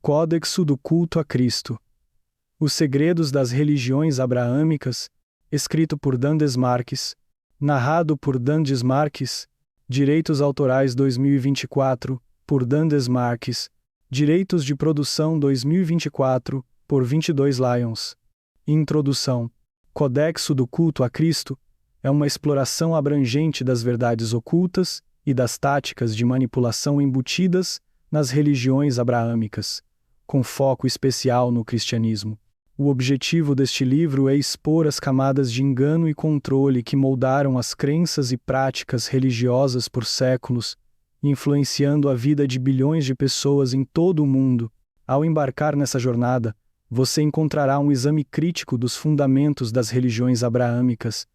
Códexo do Culto a Cristo. Os Segredos das Religiões Abraâmicas, escrito por Dandes Marques, narrado por Dandes Marques, Direitos Autorais 2024, por Dandes Marques, Direitos de Produção 2024, por 22 Lions. Introdução. Códexo do Culto a Cristo é uma exploração abrangente das verdades ocultas e das táticas de manipulação embutidas nas religiões abraâmicas, com foco especial no cristianismo. O objetivo deste livro é expor as camadas de engano e controle que moldaram as crenças e práticas religiosas por séculos, influenciando a vida de bilhões de pessoas em todo o mundo. Ao embarcar nessa jornada, você encontrará um exame crítico dos fundamentos das religiões abraâmicas,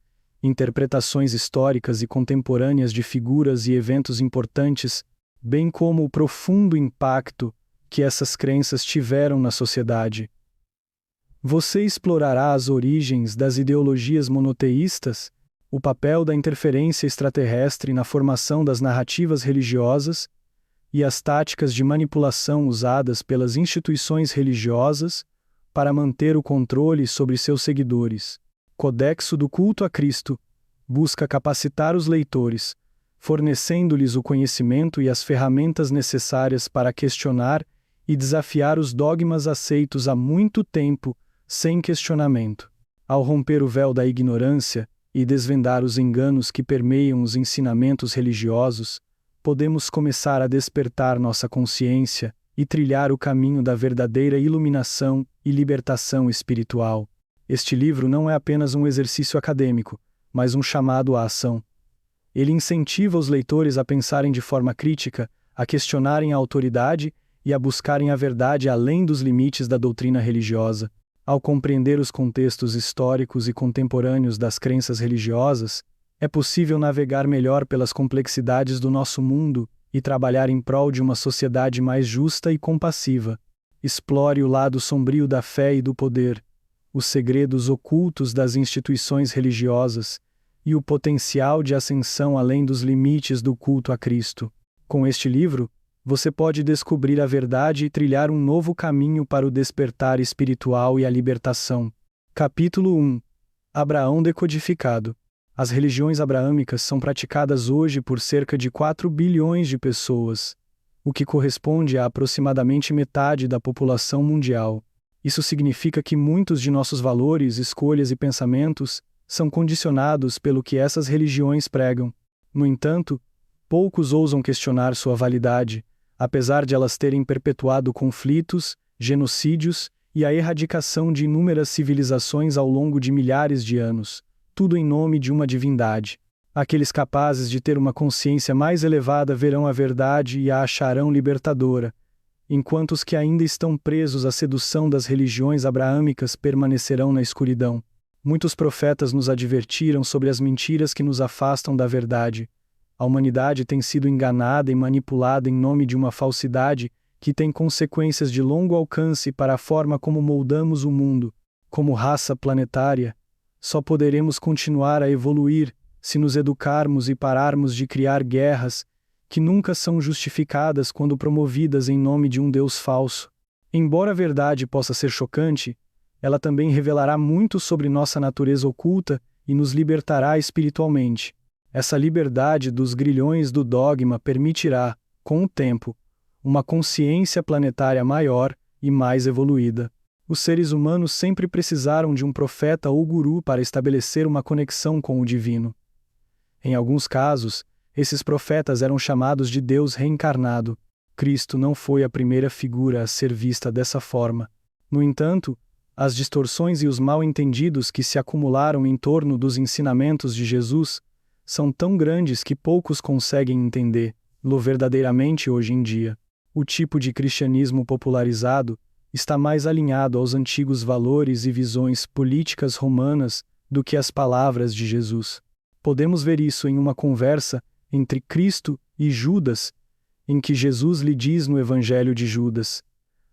interpretações históricas e contemporâneas de figuras e eventos importantes, bem como o profundo impacto que essas crenças tiveram na sociedade. Você explorará as origens das ideologias monoteístas, o papel da interferência extraterrestre na formação das narrativas religiosas e as táticas de manipulação usadas pelas instituições religiosas para manter o controle sobre seus seguidores. Códexo do Culto a Cristo busca capacitar os leitores, fornecendo-lhes o conhecimento e as ferramentas necessárias para questionar e desafiar os dogmas aceitos há muito tempo, sem questionamento. Ao romper o véu da ignorância e desvendar os enganos que permeiam os ensinamentos religiosos, podemos começar a despertar nossa consciência e trilhar o caminho da verdadeira iluminação e libertação espiritual. Este livro não é apenas um exercício acadêmico, mas um chamado à ação. Ele incentiva os leitores a pensarem de forma crítica, a questionarem a autoridade e a buscarem a verdade além dos limites da doutrina religiosa. Ao compreender os contextos históricos e contemporâneos das crenças religiosas, é possível navegar melhor pelas complexidades do nosso mundo e trabalhar em prol de uma sociedade mais justa e compassiva. Explore o lado sombrio da fé e do poder, os segredos ocultos das instituições religiosas e o potencial de ascensão além dos limites do culto a Cristo. Com este livro, você pode descobrir a verdade e trilhar um novo caminho para o despertar espiritual e a libertação. Capítulo 1. Abraão decodificado. As religiões abraâmicas são praticadas hoje por cerca de 4 bilhões de pessoas, o que corresponde a aproximadamente metade da população mundial. Isso significa que muitos de nossos valores, escolhas e pensamentos são condicionados pelo que essas religiões pregam. No entanto, poucos ousam questionar sua validade, apesar de elas terem perpetuado conflitos, genocídios e a erradicação de inúmeras civilizações ao longo de milhares de anos, tudo em nome de uma divindade. Aqueles capazes de ter uma consciência mais elevada verão a verdade e a acharão libertadora, enquanto os que ainda estão presos à sedução das religiões abraâmicas permanecerão na escuridão. Muitos profetas nos advertiram sobre as mentiras que nos afastam da verdade. A humanidade tem sido enganada e manipulada em nome de uma falsidade que tem consequências de longo alcance para a forma como moldamos o mundo. Como raça planetária, só poderemos continuar a evoluir se nos educarmos e pararmos de criar guerras que nunca são justificadas quando promovidas em nome de um Deus falso. Embora a verdade possa ser chocante, ela também revelará muito sobre nossa natureza oculta e nos libertará espiritualmente. Essa liberdade dos grilhões do dogma permitirá, com o tempo, uma consciência planetária maior e mais evoluída. Os seres humanos sempre precisaram de um profeta ou guru para estabelecer uma conexão com o divino. Em alguns casos, esses profetas eram chamados de Deus reencarnado. Cristo não foi a primeira figura a ser vista dessa forma. No entanto, as distorções e os mal-entendidos que se acumularam em torno dos ensinamentos de Jesus são tão grandes que poucos conseguem entendê-lo verdadeiramente hoje em dia. O tipo de cristianismo popularizado está mais alinhado aos antigos valores e visões políticas romanas do que às palavras de Jesus. Podemos ver isso em uma conversa entre Cristo e Judas, em que Jesus lhe diz no Evangelho de Judas: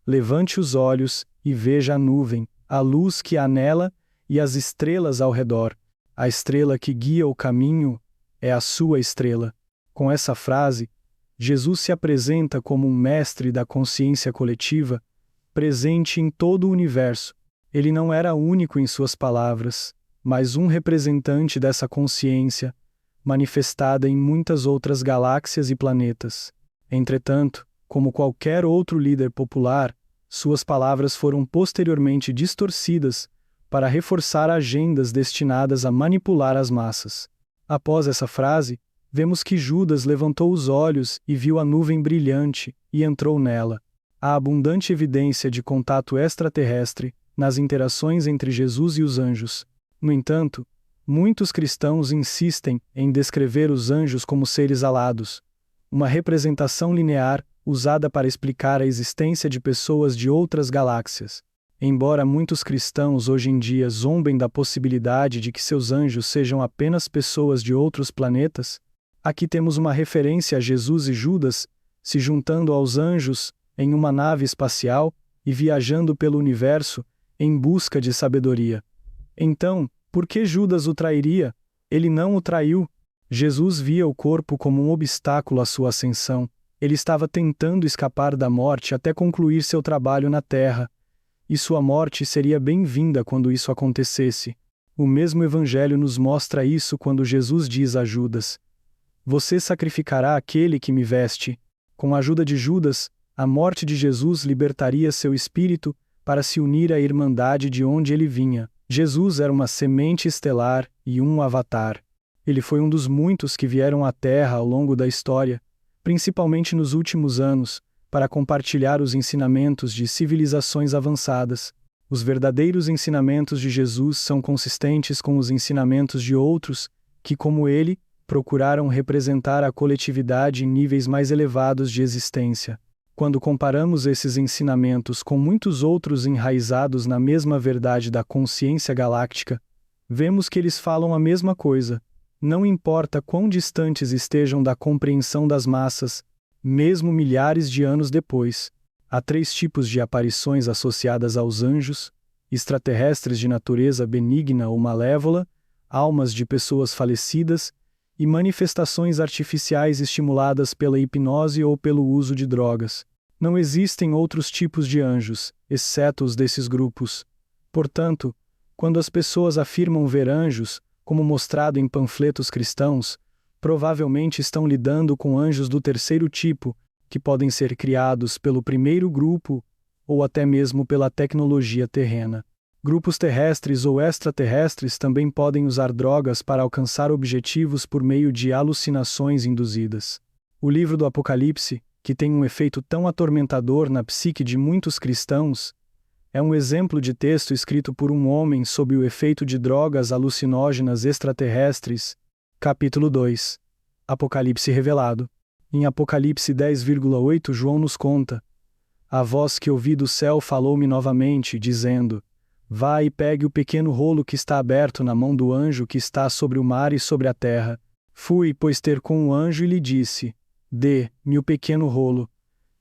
"Levante os olhos e veja a nuvem, a luz que há nela e as estrelas ao redor. A estrela que guia o caminho é a sua estrela." Com essa frase, Jesus se apresenta como um mestre da consciência coletiva presente em todo o universo. Ele não era único em suas palavras, mas um representante dessa consciência, manifestada em muitas outras galáxias e planetas. Entretanto, como qualquer outro líder popular, suas palavras foram posteriormente distorcidas para reforçar agendas destinadas a manipular as massas. Após essa frase, vemos que Judas levantou os olhos e viu a nuvem brilhante, e entrou nela. Há abundante evidência de contato extraterrestre nas interações entre Jesus e os anjos. No entanto, muitos cristãos insistem em descrever os anjos como seres alados, uma representação linear usada para explicar a existência de pessoas de outras galáxias. Embora muitos cristãos hoje em dia zombem da possibilidade de que seus anjos sejam apenas pessoas de outros planetas, aqui temos uma referência a Jesus e Judas se juntando aos anjos em uma nave espacial e viajando pelo universo em busca de sabedoria. Então, por que Judas o trairia? Ele não o traiu. Jesus via o corpo como um obstáculo à sua ascensão. Ele estava tentando escapar da morte até concluir seu trabalho na terra, e sua morte seria bem-vinda quando isso acontecesse. O mesmo Evangelho nos mostra isso quando Jesus diz a Judas: "Você sacrificará aquele que me veste." Com a ajuda de Judas, a morte de Jesus libertaria seu espírito para se unir à irmandade de onde ele vinha. Jesus era uma semente estelar e um avatar. Ele foi um dos muitos que vieram à Terra ao longo da história, principalmente nos últimos anos, para compartilhar os ensinamentos de civilizações avançadas. Os verdadeiros ensinamentos de Jesus são consistentes com os ensinamentos de outros que, como ele, procuraram representar a coletividade em níveis mais elevados de existência. Quando comparamos esses ensinamentos com muitos outros enraizados na mesma verdade da consciência galáctica, vemos que eles falam a mesma coisa. Não importa quão distantes estejam da compreensão das massas, mesmo milhares de anos depois. Há 3 tipos de aparições associadas aos anjos: extraterrestres de natureza benigna ou malévola, almas de pessoas falecidas, e manifestações artificiais estimuladas pela hipnose ou pelo uso de drogas. Não existem outros tipos de anjos, exceto os desses grupos. Portanto, quando as pessoas afirmam ver anjos, como mostrado em panfletos cristãos, provavelmente estão lidando com anjos do 3º tipo, que podem ser criados pelo primeiro grupo ou até mesmo pela tecnologia terrena. Grupos terrestres ou extraterrestres também podem usar drogas para alcançar objetivos por meio de alucinações induzidas. O livro do Apocalipse, que tem um efeito tão atormentador na psique de muitos cristãos, é um exemplo de texto escrito por um homem sob o efeito de drogas alucinógenas extraterrestres. Capítulo 2. Apocalipse revelado. Em Apocalipse 10,8 João nos conta: "A voz que ouvi do céu falou-me novamente, dizendo: Vá e pegue o pequeno rolo que está aberto na mão do anjo que está sobre o mar e sobre a terra. Fui, pois, ter com o anjo e lhe disse: Dê-me o pequeno rolo.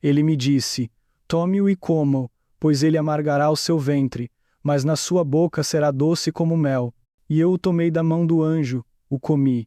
Ele me disse: Tome-o e coma-o, pois ele amargará o seu ventre, mas na sua boca será doce como mel. E eu o tomei da mão do anjo, o comi,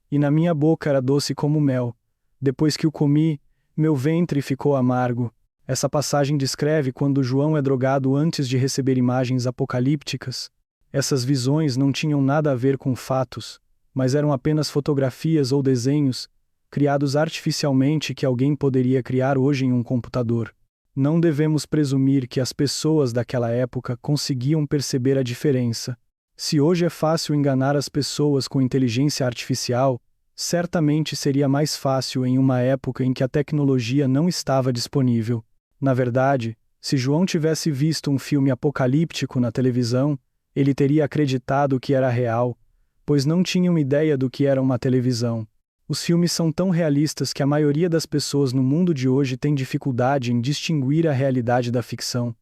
e na minha boca era doce como mel. Depois que o comi, meu ventre ficou amargo." Essa passagem descreve quando João é drogado antes de receber imagens apocalípticas. Essas visões não tinham nada a ver com fatos, mas eram apenas fotografias ou desenhos, criados artificialmente que alguém poderia criar hoje em um computador. Não devemos presumir que as pessoas daquela época conseguiam perceber a diferença. Se hoje é fácil enganar as pessoas com inteligência artificial, certamente seria mais fácil em uma época em que a tecnologia não estava disponível. Na verdade, se João tivesse visto um filme apocalíptico na televisão, ele teria acreditado que era real, pois não tinham ideia do que era uma televisão. Os filmes são tão realistas que a maioria das pessoas no mundo de hoje tem dificuldade em distinguir a realidade da ficção.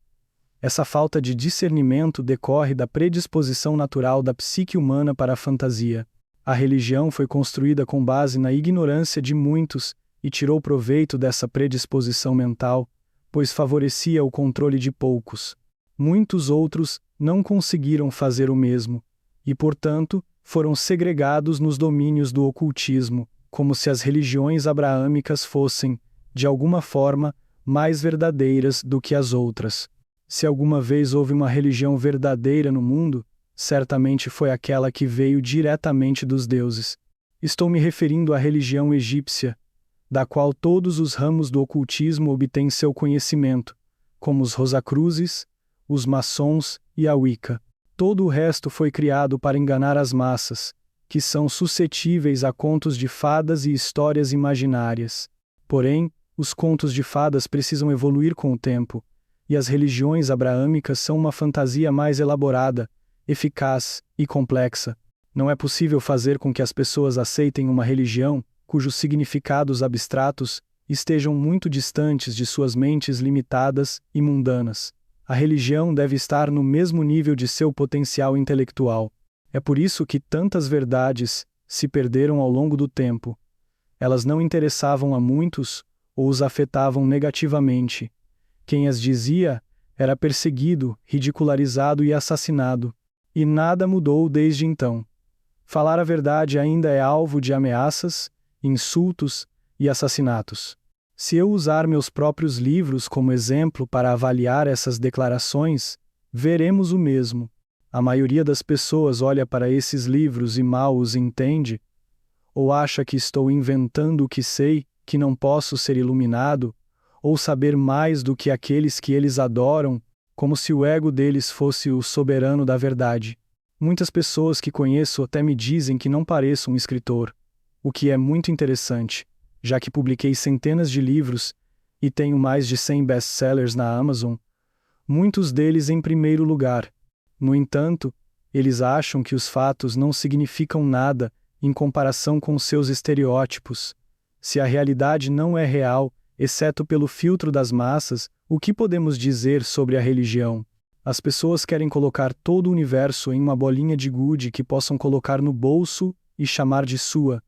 Essa falta de discernimento decorre da predisposição natural da psique humana para a fantasia. A religião foi construída com base na ignorância de muitos e tirou proveito dessa predisposição mental, pois favorecia o controle de poucos. Muitos outros não conseguiram fazer o mesmo, e, portanto, foram segregados nos domínios do ocultismo, como se as religiões abraâmicas fossem, de alguma forma, mais verdadeiras do que as outras. Se alguma vez houve uma religião verdadeira no mundo, certamente foi aquela que veio diretamente dos deuses. Estou me referindo à religião egípcia, da qual todos os ramos do ocultismo obtêm seu conhecimento, como os Rosacruzes, os maçons e a Wicca. Todo o resto foi criado para enganar as massas, que são suscetíveis a contos de fadas e histórias imaginárias. Porém, os contos de fadas precisam evoluir com o tempo, e as religiões abraâmicas são uma fantasia mais elaborada, eficaz e complexa. Não é possível fazer com que as pessoas aceitem uma religião cujos significados abstratos estejam muito distantes de suas mentes limitadas e mundanas. A religião deve estar no mesmo nível de seu potencial intelectual. É por isso que tantas verdades se perderam ao longo do tempo. Elas não interessavam a muitos ou os afetavam negativamente. Quem as dizia era perseguido, ridicularizado e assassinado. E nada mudou desde então. Falar a verdade ainda é alvo de ameaças, insultos e assassinatos. Se eu usar meus próprios livros como exemplo para avaliar essas declarações, veremos o mesmo. A maioria das pessoas olha para esses livros e mal os entende, ou acha que estou inventando o que sei, que não posso ser iluminado, ou saber mais do que aqueles que eles adoram, como se o ego deles fosse o soberano da verdade. Muitas pessoas que conheço até me dizem que não pareço um escritor, o que é muito interessante, já que publiquei centenas de livros e tenho mais de 100 best-sellers na Amazon, muitos deles em primeiro lugar. No entanto, eles acham que os fatos não significam nada em comparação com seus estereótipos. Se a realidade não é real, exceto pelo filtro das massas, o que podemos dizer sobre a religião? As pessoas querem colocar todo o universo em uma bolinha de gude que possam colocar no bolso e chamar de sua.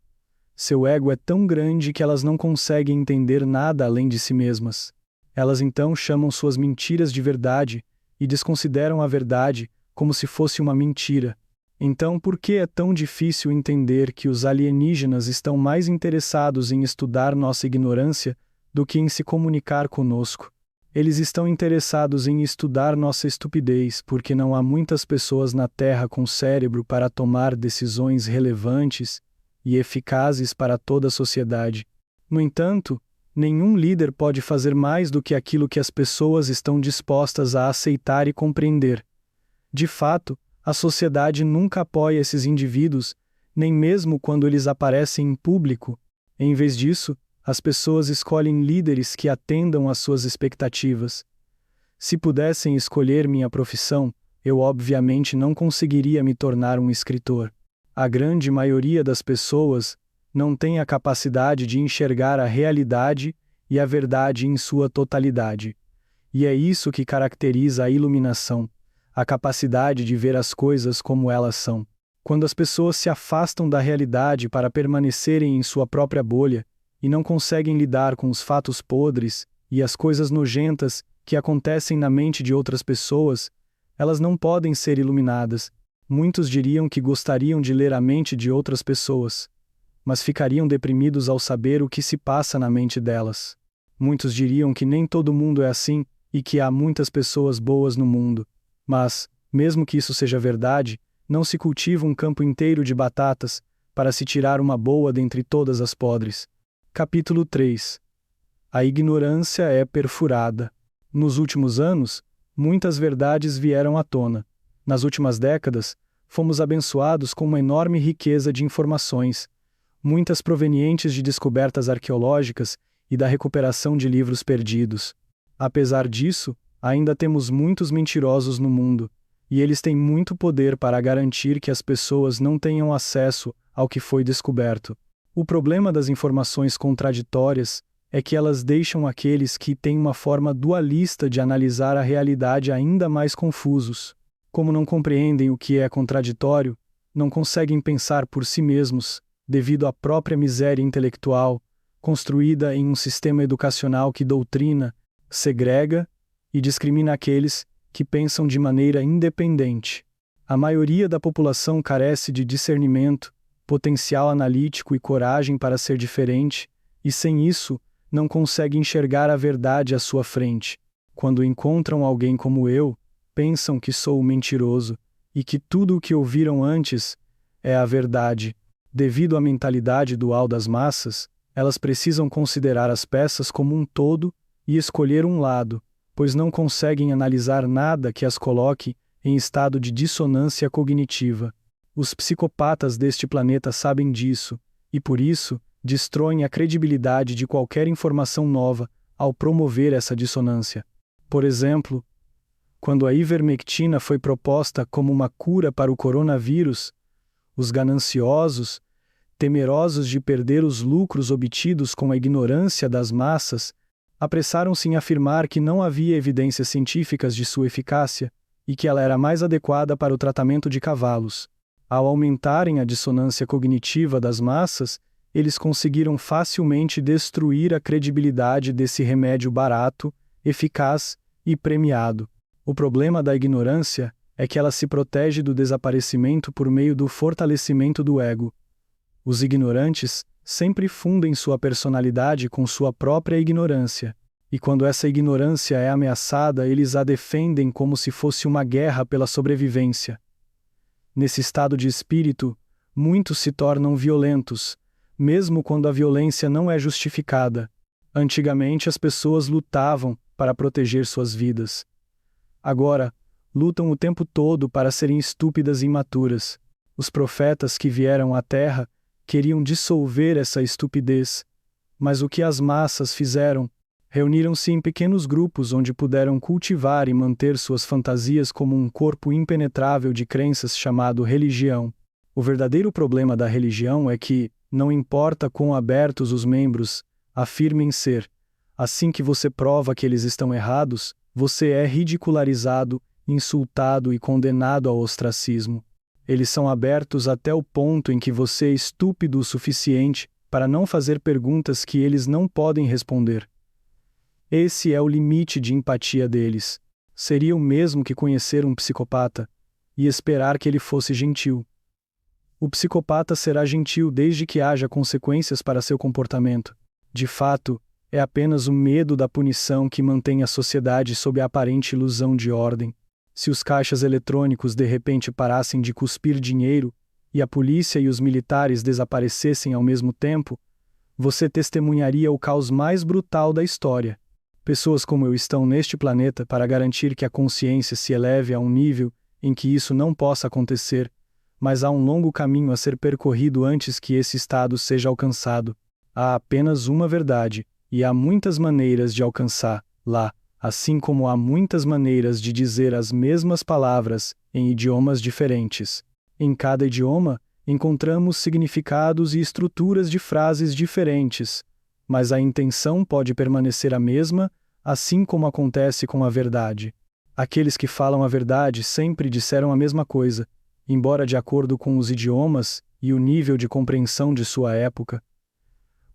Seu ego é tão grande que elas não conseguem entender nada além de si mesmas. Elas então chamam suas mentiras de verdade e desconsideram a verdade como se fosse uma mentira. Então, por que é tão difícil entender que os alienígenas estão mais interessados em estudar nossa ignorância do que em se comunicar conosco? Eles estão interessados em estudar nossa estupidez porque não há muitas pessoas na Terra com cérebro para tomar decisões relevantes e eficazes para toda a sociedade. No entanto, nenhum líder pode fazer mais do que aquilo que as pessoas estão dispostas a aceitar e compreender. De fato, a sociedade nunca apoia esses indivíduos, nem mesmo quando eles aparecem em público. Em vez disso, as pessoas escolhem líderes que atendam às suas expectativas. Se pudessem escolher minha profissão, eu obviamente não conseguiria me tornar um escritor. A grande maioria das pessoas não tem a capacidade de enxergar a realidade e a verdade em sua totalidade. E é isso que caracteriza a iluminação, a capacidade de ver as coisas como elas são. Quando as pessoas se afastam da realidade para permanecerem em sua própria bolha, e não conseguem lidar com os fatos podres e as coisas nojentas que acontecem na mente de outras pessoas, elas não podem ser iluminadas. Muitos diriam que gostariam de ler a mente de outras pessoas, mas ficariam deprimidos ao saber o que se passa na mente delas. Muitos diriam que nem todo mundo é assim e que há muitas pessoas boas no mundo. Mas, mesmo que isso seja verdade, não se cultiva um campo inteiro de batatas para se tirar uma boa dentre todas as podres. Capítulo 3. A ignorância é perfurada. Nos últimos anos, muitas verdades vieram à tona. Nas últimas décadas, fomos abençoados com uma enorme riqueza de informações, muitas provenientes de descobertas arqueológicas e da recuperação de livros perdidos. Apesar disso, ainda temos muitos mentirosos no mundo, e eles têm muito poder para garantir que as pessoas não tenham acesso ao que foi descoberto. O problema das informações contraditórias é que elas deixam aqueles que têm uma forma dualista de analisar a realidade ainda mais confusos. Como não compreendem o que é contraditório, não conseguem pensar por si mesmos, devido à própria miséria intelectual, construída em um sistema educacional que doutrina, segrega e discrimina aqueles que pensam de maneira independente. A maioria da população carece de discernimento, potencial analítico e coragem para ser diferente, e sem isso, não consegue enxergar a verdade à sua frente. Quando encontram alguém como eu, pensam que sou mentiroso e que tudo o que ouviram antes é a verdade. Devido à mentalidade dual das massas, elas precisam considerar as peças como um todo e escolher um lado, pois não conseguem analisar nada que as coloque em estado de dissonância cognitiva. Os psicopatas deste planeta sabem disso, e por isso, destroem a credibilidade de qualquer informação nova ao promover essa dissonância. Por exemplo, quando a ivermectina foi proposta como uma cura para o coronavírus, os gananciosos, temerosos de perder os lucros obtidos com a ignorância das massas, apressaram-se em afirmar que não havia evidências científicas de sua eficácia e que ela era mais adequada para o tratamento de cavalos. Ao aumentarem a dissonância cognitiva das massas, eles conseguiram facilmente destruir a credibilidade desse remédio barato, eficaz e premiado. O problema da ignorância é que ela se protege do desaparecimento por meio do fortalecimento do ego. Os ignorantes sempre fundem sua personalidade com sua própria ignorância, e quando essa ignorância é ameaçada, eles a defendem como se fosse uma guerra pela sobrevivência. Nesse estado de espírito, muitos se tornam violentos, mesmo quando a violência não é justificada. Antigamente as pessoas lutavam para proteger suas vidas. Agora, lutam o tempo todo para serem estúpidas e imaturas. Os profetas que vieram à Terra queriam dissolver essa estupidez, mas o que as massas fizeram? Reuniram-se em pequenos grupos onde puderam cultivar e manter suas fantasias como um corpo impenetrável de crenças chamado religião. O verdadeiro problema da religião é que, não importa quão abertos os membros afirmem ser, assim que você prova que eles estão errados, você é ridicularizado, insultado e condenado ao ostracismo. Eles são abertos até o ponto em que você é estúpido o suficiente para não fazer perguntas que eles não podem responder. Esse é o limite de empatia deles. Seria o mesmo que conhecer um psicopata e esperar que ele fosse gentil. O psicopata será gentil desde que haja consequências para seu comportamento. De fato, é apenas o medo da punição que mantém a sociedade sob a aparente ilusão de ordem. Se os caixas eletrônicos de repente parassem de cuspir dinheiro e a polícia e os militares desaparecessem ao mesmo tempo, você testemunharia o caos mais brutal da história. Pessoas como eu estão neste planeta para garantir que a consciência se eleve a um nível em que isso não possa acontecer, mas há um longo caminho a ser percorrido antes que esse estado seja alcançado. Há apenas uma verdade, e há muitas maneiras de alcançá-la, assim como há muitas maneiras de dizer as mesmas palavras em idiomas diferentes. Em cada idioma, encontramos significados e estruturas de frases diferentes, mas a intenção pode permanecer a mesma, assim como acontece com a verdade. Aqueles que falam a verdade sempre disseram a mesma coisa, embora de acordo com os idiomas e o nível de compreensão de sua época.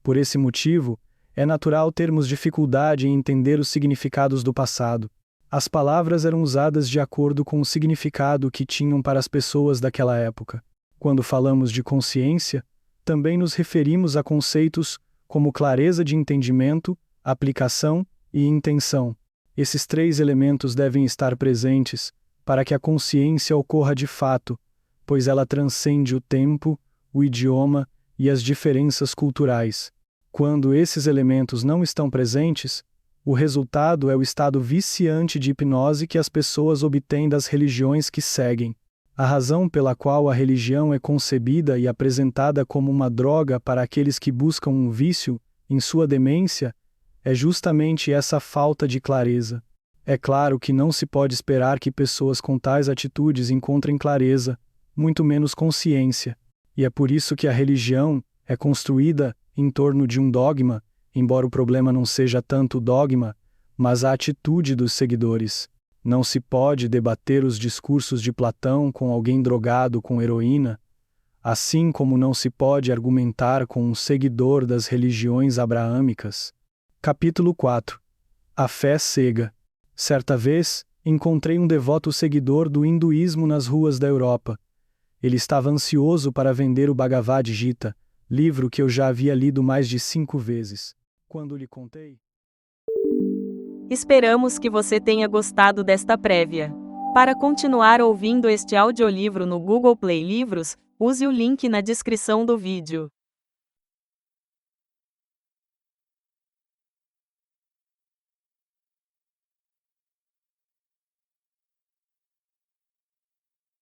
Por esse motivo, é natural termos dificuldade em entender os significados do passado. As palavras eram usadas de acordo com o significado que tinham para as pessoas daquela época. Quando falamos de consciência, também nos referimos a conceitos como clareza de entendimento, aplicação e intenção. Esses três elementos devem estar presentes para que a consciência ocorra de fato, pois ela transcende o tempo, o idioma e as diferenças culturais. Quando esses elementos não estão presentes, o resultado é o estado viciante de hipnose que as pessoas obtêm das religiões que seguem. A razão pela qual a religião é concebida e apresentada como uma droga para aqueles que buscam um vício, em sua demência, é justamente essa falta de clareza. É claro que não se pode esperar que pessoas com tais atitudes encontrem clareza, muito menos consciência, e é por isso que a religião é construída em torno de um dogma, embora o problema não seja tanto o dogma, mas a atitude dos seguidores. Não se pode debater os discursos de Platão com alguém drogado com heroína, assim como não se pode argumentar com um seguidor das religiões abraâmicas. Capítulo 4. A fé cega. Certa vez, encontrei um devoto seguidor do hinduísmo nas ruas da Europa. Ele estava ansioso para vender o Bhagavad Gita, livro que eu já havia lido mais de 5 vezes. Quando lhe contei... Esperamos que você tenha gostado desta prévia. Para continuar ouvindo este audiolivro no Google Play Livros, use o link na descrição do vídeo.